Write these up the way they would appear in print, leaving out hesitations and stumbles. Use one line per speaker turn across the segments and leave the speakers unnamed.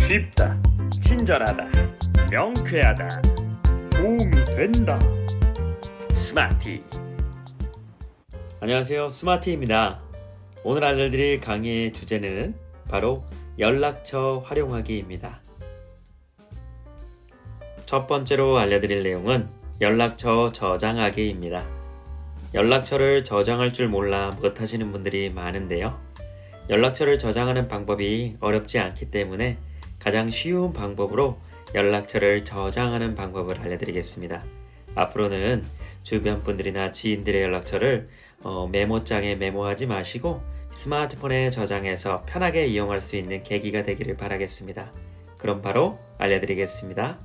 쉽다, 친절하다, 명쾌하다, 도움이 된다. 스마티. 안녕하세요, 스마티입니다. 오늘 알려드릴 강의의 주제는 바로 연락처 활용하기입니다. 첫 번째로 알려드릴 내용은 연락처 저장하기입니다. 연락처를 저장할 줄 몰라 못하시는 분들이 많은데요. 연락처를 저장하는 방법이 어렵지 않기 때문에 가장 쉬운 방법으로 연락처를 저장하는 방법을 알려드리겠습니다. 앞으로는 주변 분들이나 지인들의 연락처를 메모장에 메모하지 마시고 스마트폰에 저장해서 편하게 이용할 수 있는 계기가 되기를 바라겠습니다. 그럼 바로 알려드리겠습니다.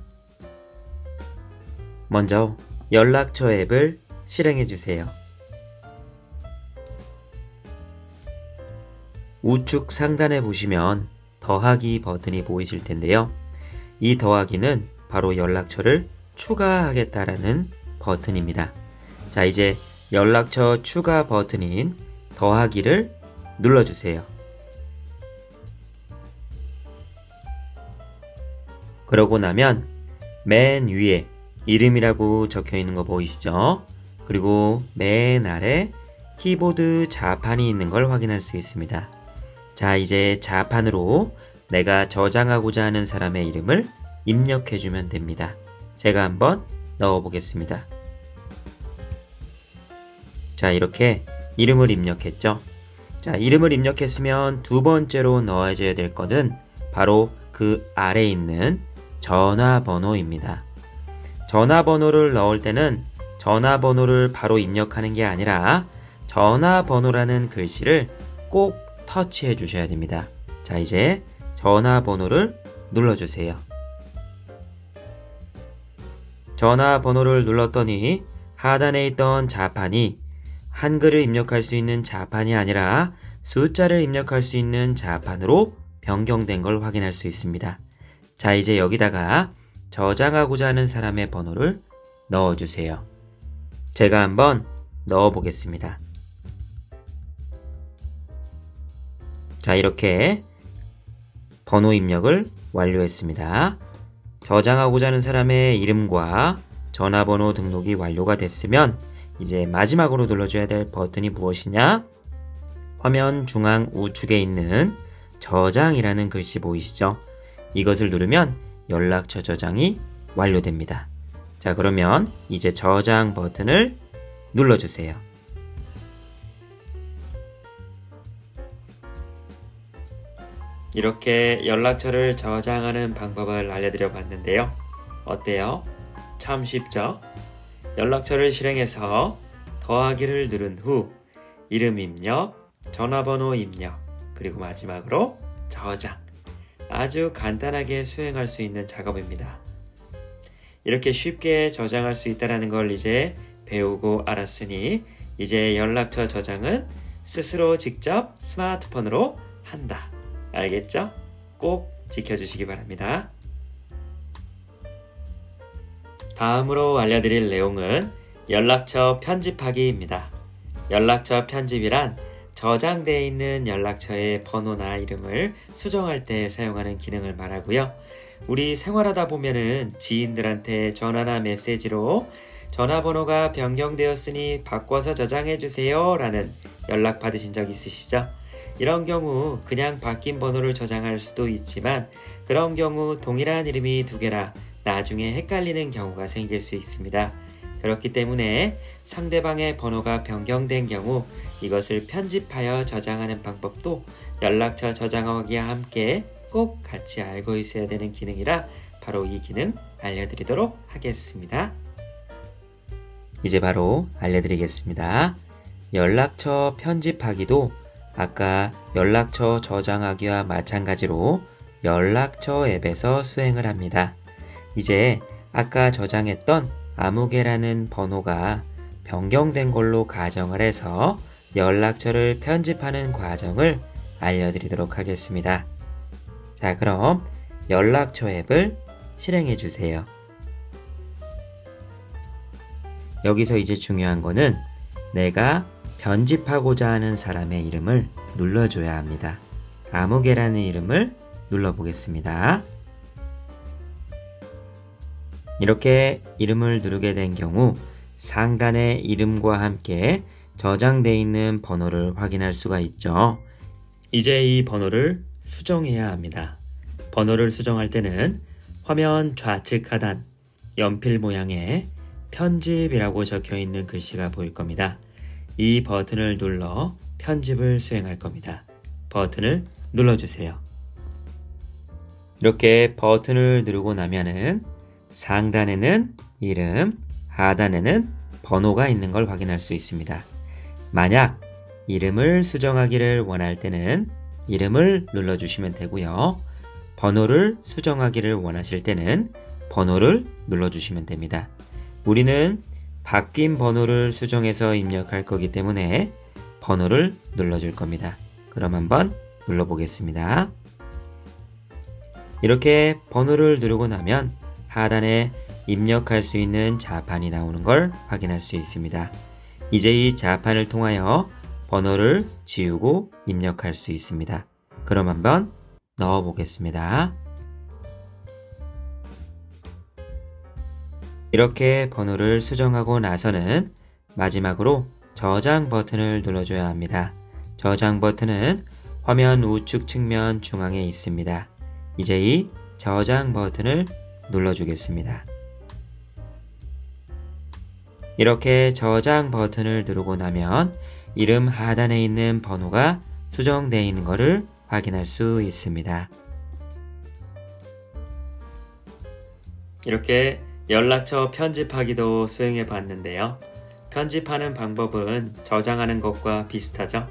먼저 연락처 앱을 실행해 주세요. 우측 상단에 보시면 더하기 버튼이 보이실 텐데요. 이 더하기는 바로 연락처를 추가하겠다라는 버튼입니다. 자, 이제 연락처 추가 버튼인 더하기를 눌러주세요. 그러고 나면 맨 위에 이름이라고 적혀 있는 거 보이시죠? 그리고 맨 아래 키보드 자판이 있는 걸 확인할 수 있습니다. 자, 이제 자판으로 내가 저장하고자 하는 사람의 이름을 입력해 주면 됩니다. 제가 한번 넣어 보겠습니다. 자, 이렇게 이름을 입력했죠. 자, 이름을 입력했으면 두 번째로 넣어줘야 될 것은 바로 그 아래에 있는 전화번호입니다. 전화번호를 넣을 때는 전화번호를 바로 입력하는 게 아니라 전화번호라는 글씨를 꼭 터치해 주셔야 됩니다. 자, 이제 전화번호를 눌러주세요. 전화번호를 눌렀더니 하단에 있던 자판이 한글을 입력할 수 있는 자판이 아니라 숫자를 입력할 수 있는 자판으로 변경된 걸 확인할 수 있습니다. 자, 이제 여기다가 저장하고자 하는 사람의 번호를 넣어주세요. 제가 한번 넣어보겠습니다. 자, 이렇게 번호 입력을 완료했습니다. 저장하고자 하는 사람의 이름과 전화번호 등록이 완료가 됐으면 이제 마지막으로 눌러줘야 될 버튼이 무엇이냐? 화면 중앙 우측에 있는 저장이라는 글씨 보이시죠? 이것을 누르면 연락처 저장이 완료됩니다. 자, 그러면 이제 저장 버튼을 눌러주세요. 이렇게 연락처를 저장하는 방법을 알려드려 봤는데요. 어때요? 참 쉽죠? 연락처를 실행해서 더하기를 누른 후 이름 입력, 전화번호 입력, 그리고 마지막으로 저장. 아주 간단하게 수행할 수 있는 작업입니다. 이렇게 쉽게 저장할 수 있다는 걸 이제 배우고 알았으니 이제 연락처 저장은 스스로 직접 스마트폰으로 한다. 알겠죠? 꼭 지켜주시기 바랍니다. 다음으로 알려드릴 내용은 연락처 편집하기입니다. 연락처 편집이란 저장되어 있는 연락처의 번호나 이름을 수정할 때 사용하는 기능을 말하고요. 우리 생활하다 보면은 지인들한테 전화나 메시지로 전화번호가 변경되었으니 바꿔서 저장해 주세요 라는 연락 받으신 적 있으시죠? 이런 경우 그냥 바뀐 번호를 저장할 수도 있지만 그런 경우 동일한 이름이 두 개라 나중에 헷갈리는 경우가 생길 수 있습니다. 그렇기 때문에 상대방의 번호가 변경된 경우 이것을 편집하여 저장하는 방법도 연락처 저장하기와 함께 꼭 같이 알고 있어야 되는 기능이라 바로 이 기능 알려드리도록 하겠습니다. 이제 바로 알려드리겠습니다. 연락처 편집하기도 아까 연락처 저장하기와 마찬가지로 연락처 앱에서 수행을 합니다. 이제 아까 저장했던 아무개라는 번호가 변경된 걸로 가정을 해서 연락처를 편집하는 과정을 알려드리도록 하겠습니다. 자, 그럼 연락처 앱을 실행해 주세요. 여기서 이제 중요한 거는 내가 편집하고자 하는 사람의 이름을 눌러줘야 합니다. 아무개라는 이름을 눌러보겠습니다. 이렇게 이름을 누르게 된 경우 상단에 이름과 함께 저장되어 있는 번호를 확인할 수가 있죠. 이제 이 번호를 수정해야 합니다. 번호를 수정할 때는 화면 좌측 하단 연필 모양의 편집이라고 적혀 있는 글씨가 보일 겁니다. 이 버튼을 눌러 편집을 수행할 겁니다. 버튼을 눌러주세요. 이렇게 버튼을 누르고 나면은 상단에는 이름, 하단에는 번호가 있는 걸 확인할 수 있습니다. 만약 이름을 수정하기를 원할 때는 이름을 눌러주시면 되고요. 번호를 수정하기를 원하실 때는 번호를 눌러주시면 됩니다. 우리는 바뀐 번호를 수정해서 입력할 거기 때문에 번호를 눌러줄 겁니다. 그럼 한번 눌러보겠습니다. 이렇게 번호를 누르고 나면 하단에 입력할 수 있는 자판이 나오는 걸 확인할 수 있습니다. 이제 이 자판을 통하여 번호를 지우고 입력할 수 있습니다. 그럼 한번 넣어 보겠습니다. 이렇게 번호를 수정하고 나서는 마지막으로 저장 버튼을 눌러줘야 합니다. 저장 버튼은 화면 우측 측면 중앙에 있습니다. 이제 이 저장 버튼을 눌러주겠습니다. 이렇게 저장 버튼을 누르고 나면 이름 하단에 있는 번호가 수정되어 있는 것을 확인할 수 있습니다. 이렇게 연락처 편집하기도 수행해 봤는데요. 편집하는 방법은 저장하는 것과 비슷하죠.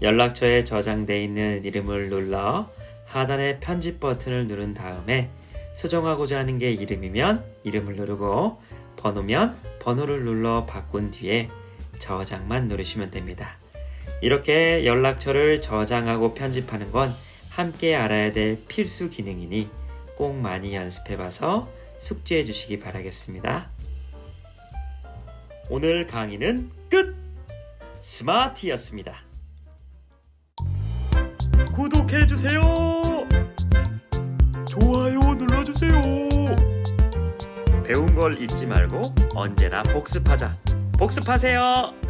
연락처에 저장되어 있는 이름을 눌러 하단의 편집 버튼을 누른 다음에 수정하고자 하는 게 이름이면 이름을 누르고 번호면 번호를 눌러 바꾼 뒤에 저장만 누르시면 됩니다. 이렇게 연락처를 저장하고 편집하는 건 함께 알아야 될 필수 기능이니 꼭 많이 연습해봐서 숙지해 주시기 바라겠습니다. 오늘 강의는 끝! 스마트였습니다. 구독해주세요! 좋아요 눌러주세요! 배운 걸 잊지 말고 언제나 복습하자. 복습하세요!